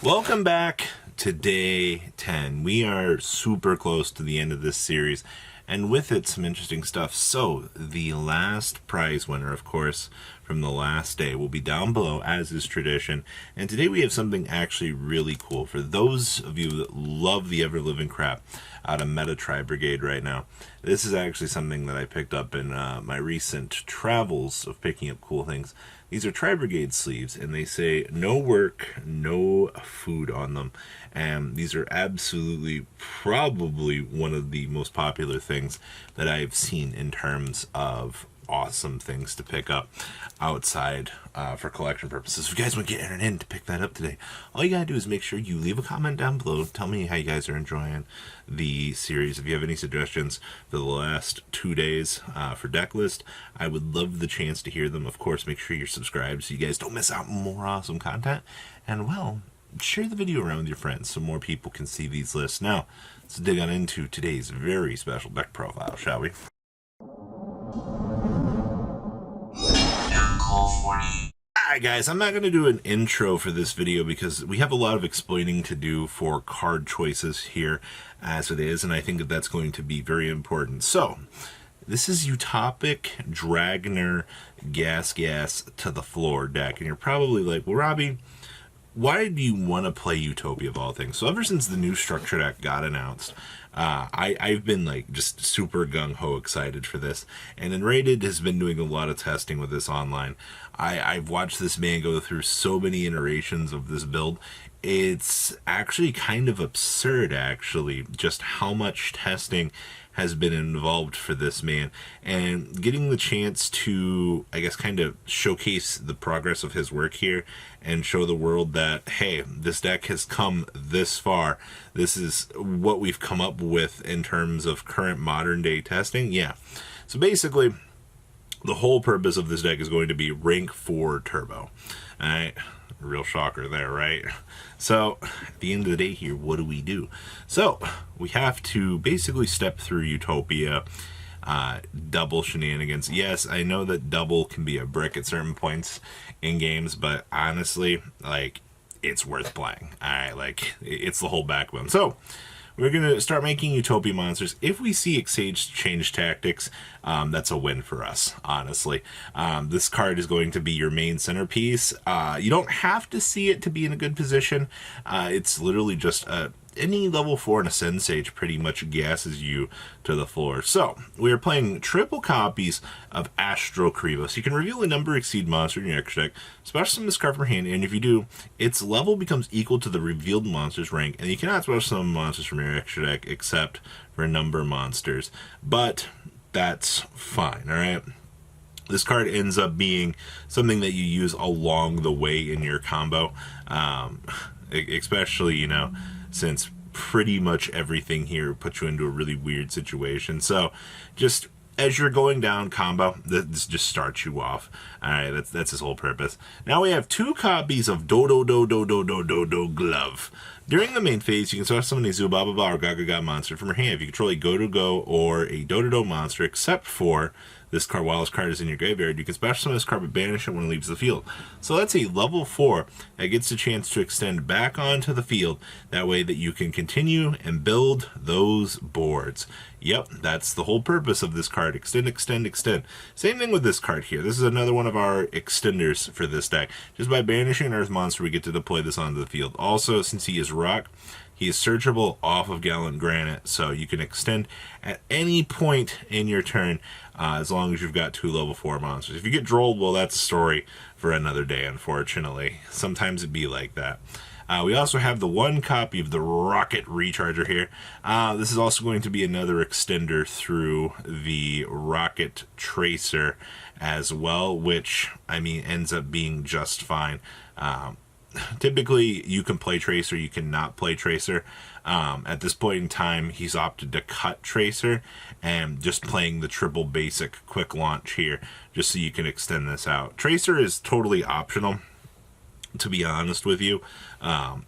Welcome back to day 10. We are super close to the end of this series, and with it some interesting stuff. So the last prize winner, of course, from the last day will be down below, as is tradition. And today we have something actually really cool for those of you that love the ever-living crap out of Meta Tri-Brigade right now. This is actually something that I picked up in my recent travels of picking up cool things. These are Tri-Brigade sleeves, and they say no work, no food on them. And these are absolutely probably one of the most popular things that I've seen in terms of awesome things to pick up outside for collection purposes. If you guys want to get entered in to pick that up today, all you gotta do is make sure you leave a comment down below. Tell me how you guys are enjoying the series. If you have any suggestions for the last 2 days for deck list, I would love the chance to hear them. Of course, make sure you're subscribed so you guys don't miss out on more awesome content. And well, share the video around with your friends so more people can see these lists. Now, let's dig on into today's very special deck profile, shall we? Alright guys, I'm not going to do an intro for this video because we have a lot of explaining to do for card choices here as it is, and I think that that's going to be very important. So, this is Utopic Dragner Gas to the Floor deck, and you're probably like, well Robbie, why do you want to play Utopia of all things? So ever since the new structure deck got announced, I've been like just super gung-ho excited for this. And Enrated has been doing a lot of testing with this online. I've watched this man go through so many iterations of this build. It's actually kind of absurd, actually, just how much testing has been involved for this man, and getting the chance to, I guess, kind of showcase the progress of his work here and show the world that, hey, this deck has come this far. This is what we've come up with in terms of current modern day testing. Yeah. So basically, the whole purpose of this deck is going to be rank 4 turbo. All right. Real shocker there, right? So, at the end of the day here, what do? So, we have to basically step through Utopia, double shenanigans. Yes, I know that double can be a brick at certain points in games, but honestly, like, it's worth playing. Alright, like, it's the whole backbone. So, we're going to start making Utopia monsters. If we see exchange tactics, that's a win for us, honestly. This card is going to be your main centerpiece. You don't have to see it to be in a good position. It's literally just any level 4 in a Ascend Sage pretty much gasses you to the floor. So, we are playing triple copies of Astro Krivos. You can reveal a number exceed monster in your extra deck, special summon this card from hand, and if you do, its level becomes equal to the revealed monster's rank, and you cannot special summon monsters from your extra deck except for a number of monsters. But that's fine, alright? This card ends up being something that you use along the way in your combo, especially, you know, since pretty much everything here puts you into a really weird situation. So just as you're going down combo, this just starts you off. Alright, that's his whole purpose. Now we have 2 copies of Dodo Glove. During the main phase, you can special summon a Zubaba or Gaga monster from your hand. If you control a Go or a Dodo monster, except for this card, while this card is in your graveyard, you can special summon this card but banish it when it leaves the field. So that's a level 4 that gets a chance to extend back onto the field. That way that you can continue and build those boards. Yep, that's the whole purpose of this card. Extend. Same thing with this card here. This is another one of our extenders for this deck. Just by banishing an Earth monster, we get to deploy this onto the field. Also, since he is rock, he is searchable off of Gallant Granite, so you can extend at any point in your turn as long as you've got 2 level 4 monsters. If you get drolled, well, that's a story for another day, unfortunately. Sometimes it be like that. We also have the 1 copy of the Rocket Recharger here. This is also going to be another extender through the Rocket Tracer as well, which, I mean, ends up being just fine. Typically, you can play Tracer, you cannot play Tracer. At this point in time, he's opted to cut Tracer and just playing the triple basic quick launch here, just so you can extend this out. Tracer is totally optional, to be honest with you.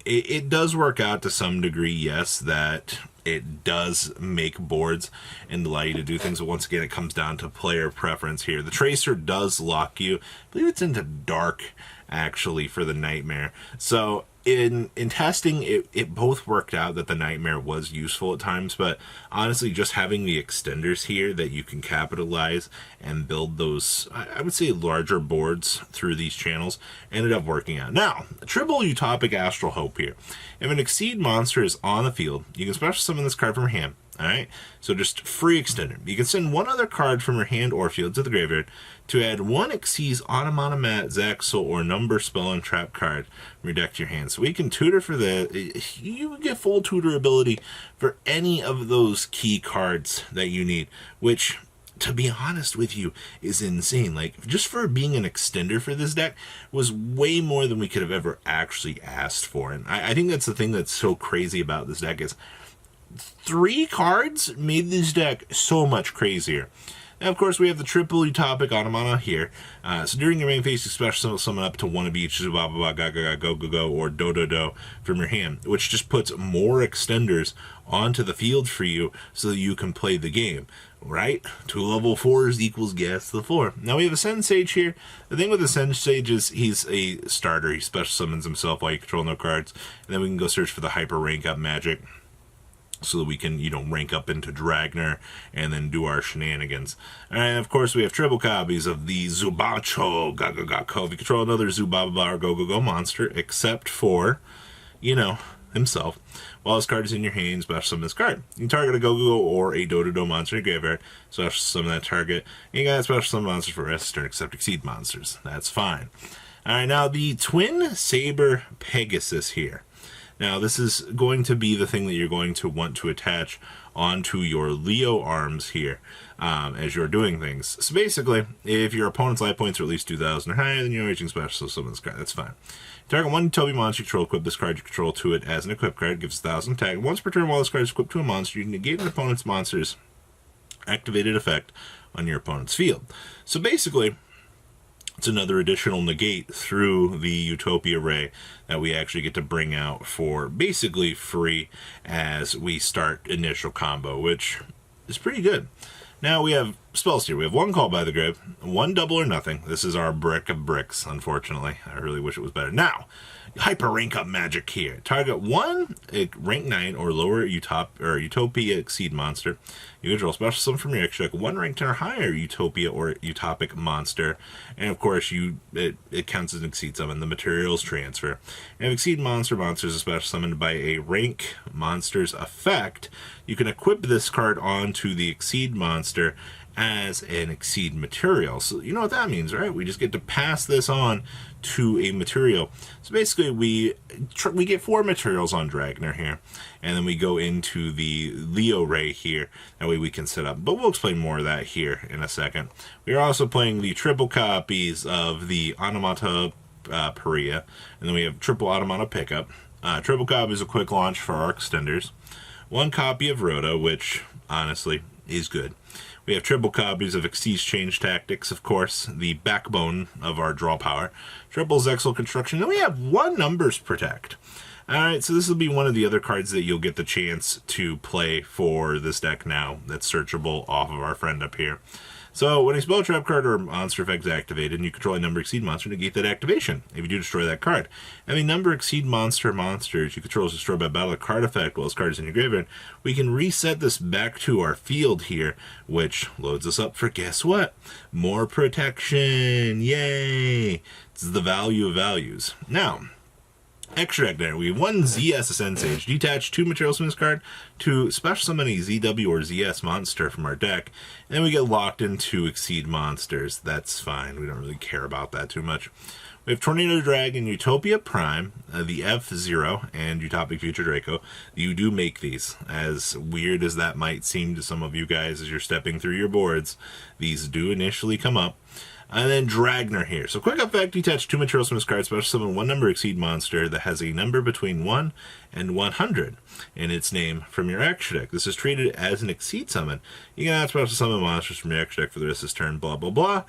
It does work out to some degree, yes, that it does make boards and allow you to do things, but once again, it comes down to player preference here. The Tracer does lock you, I believe it's into Dark, actually, for the Nightmare. So in testing, it both worked out that the Nightmare was useful at times, but honestly, just having the extenders here that you can capitalize and build those, I would say, larger boards through these channels ended up working out. Now, triple Utopic Astral Hope here. If an Exceed monster is on the field, you can special summon this card from your hand. Alright, so just free extender. You can send one other card from your hand or field to the graveyard to add one Exceed's Automatomat, Zaxel, or Number Spell and Trap card from your deck to your hand. So we can tutor for that. You get full tutor ability for any of those key cards that you need, which, to be honest with you, is insane. Like, just for being an extender for this deck was way more than we could have ever actually asked for. And I think that's the thing that's so crazy about this deck is 3 cards made this deck so much crazier. Now, of course, we have the triple Utopic Automata here. So during your main phase, you special summon up to one of each Zubaba, Gaga, Go Go Go, or Do Do Do from your hand, which just puts more extenders onto the field for you so that you can play the game. Right? 2 level 4s equals gas to the floor. Now we have a Send Sage here. The thing with the Send Sage is he's a starter. He special summons himself while you control no cards. And then we can go search for the hyper rank up magic, so that we can, rank up into Dragner and then do our shenanigans. And of course, we have triple copies of the Zubacho Gagagako. If you control another Zubaba or Go Go Go monster, except for, himself, while this card is in your hand, special summon this card. You can target a Go Go Go or a Do Do Do monster in your graveyard, special summon that target. And you got special summon monsters for the rest of the turn, except Exceed monsters. That's fine. Alright, now the Twin Saber Pegasus here. Now, this is going to be the thing that you're going to want to attach onto your Leo arms here as you're doing things. So basically, if your opponent's life points are at least 2,000 or higher, then you're reaching special summon this card. That's fine. Target one Utopia monster you control, equip this card you control to it as an equip card. Gives 1,000 attack. Once per turn while this card is equipped to a monster, you can negate an opponent's monster's activated effect on your opponent's field. So basically, it's another additional negate through the Utopia Ray that we actually get to bring out for basically free as we start initial combo, which is pretty good. Now we have spells here. We have 1 Call by the Grave, 1 Double or Nothing. This is our brick of bricks, unfortunately. I really wish it was better. Now, hyper rank up magic here. Target 1 rank 9 or lower Utopia Exceed monster. You control special summon from your extra deck 1 rank 10 or higher Utopia or Utopic monster. And of course, it counts as an Exceed summon. The materials transfer. And if Exceed monsters are special summoned by a rank monster's effect, you can equip this card onto the Exceed monster as an Exceed material. So you know what that means, right? We just get to pass this on to a material. So basically we get 4 materials on Dragner here, and then we go into the Leo Ray here. That way we can set up, but we'll explain more of that here in a second. We are also playing the triple copies of the Automata Paria, and then we have triple Automata Pickup. Triple copy is a quick launch for our extenders. 1 copy of Rhoda, which honestly is good. We have triple copies of Exceed Change Tactics, of course, the backbone of our draw power. Triple Zexal Construction. Then we have 1 Numbers Protect. Alright, so this will be one of the other cards that you'll get the chance to play for this deck now that's searchable off of our friend up here. So when a spell, trap card, or monster effect is activated and you control a number exceed monster, negate that activation if you do destroy that card. If a number exceed monsters you control is destroyed by battle, a card effect while this card is in your graveyard, we can reset this back to our field here, which loads us up for, guess what? More protection! Yay! It's the value of values. Now, extra deck there. We have 1 ZS Ascend Sage. Detach 2 materials from this card to special summon a ZW or ZS monster from our deck. And then we get locked into Exceed monsters. That's fine. We don't really care about that too much. We have Tornado Dragon, Utopia Prime, the F-Zero, and Utopic Future Draco. You do make these. As weird as that might seem to some of you guys as you're stepping through your boards, these do initially come up. And then Dragner here. So quick effect, detach 2 materials from this card, special summon 1 number Exceed monster that has a number between 1 and 100 in its name from your extra deck. This is treated as an Exceed summon. You can add special summon monsters from your extra deck for the rest of this turn, blah, blah, blah.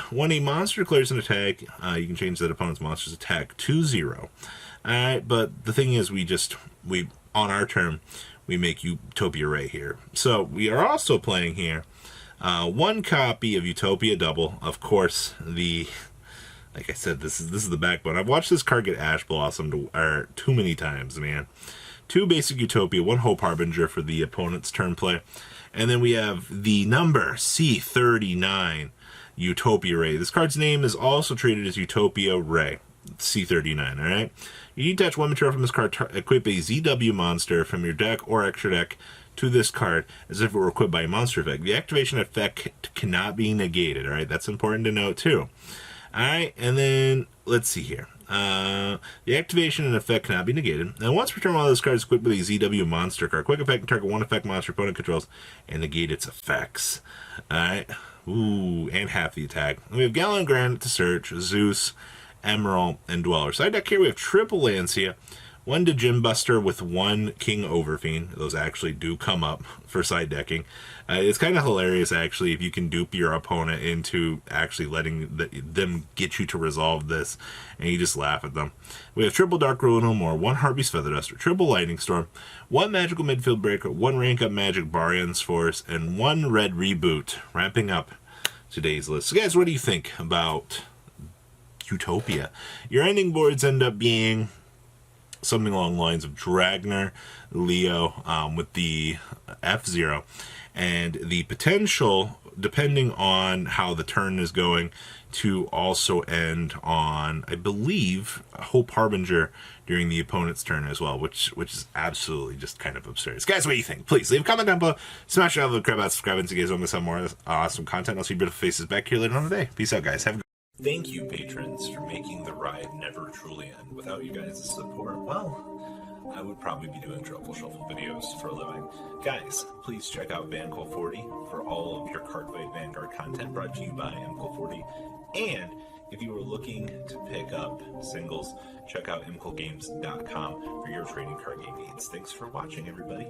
When a monster declares an attack, you can change that opponent's monster's attack to 0. Alright, but the thing is, we on our turn, we make Utopia Ray here. So we are also playing here 1 copy of Utopia Double, of course, the Like I said, this is the backbone. I've watched this card get Ash Blossomed too many times, man. 2 basic Utopia, 1 Hope Harbinger for the opponent's turn play. And then we have the number C39 Utopia Ray. This card's name is also treated as Utopia Ray. C39, alright? You detach 1 material from this card, equip a ZW monster from your deck or extra deck to this card as if it were equipped by a monster effect. The activation effect cannot be negated, alright? That's important to note too. Alright, and then let's see here. The activation and effect cannot be negated. Now, once per turn, one of those cards is equipped with a ZW monster card. Quick effect can target 1 effect monster opponent controls and negate its effects. Alright. Ooh, and half the attack. And we have Gallon Granite to search, Zeus, Emerald, and Dweller. Side deck here, we have triple Lancia, 1 Djinn Buster with 1 King Overfiend. Those actually do come up for side decking. It's kind of hilarious, actually, if you can dupe your opponent into actually letting them get you to resolve this, and you just laugh at them. We have triple Dark Ruin No More, 1 Harpy's Feather Duster, triple Lightning Storm, 1 Magical Midfield Breaker, 1 Rank Up Magic Barion's Force, and 1 Red Reboot, wrapping up today's list. So, guys, what do you think about Utopia? Your ending boards end up being something along the lines of Dragner, Leo, with the F0, and the potential, depending on how the turn is going, to also end on, I believe, Hope Harbinger during the opponent's turn as well, which is absolutely just kind of absurd. So guys, what do you think? Please leave a comment down below, smash that little crap out, subscribe, and so you guys want to see more awesome content. I'll see your beautiful faces back here later on today. Peace out, guys. Have a good Thank you, patrons, for making the ride never truly end. Without you guys' support, well, I would probably be doing Truffle Shuffle videos for a living. Guys, please check out VanCool40 for all of your Cardfight Vanguard content brought to you by MCool40. And if you are looking to pick up singles, check out mcoolgames.com for your trading card game needs. Thanks for watching, everybody.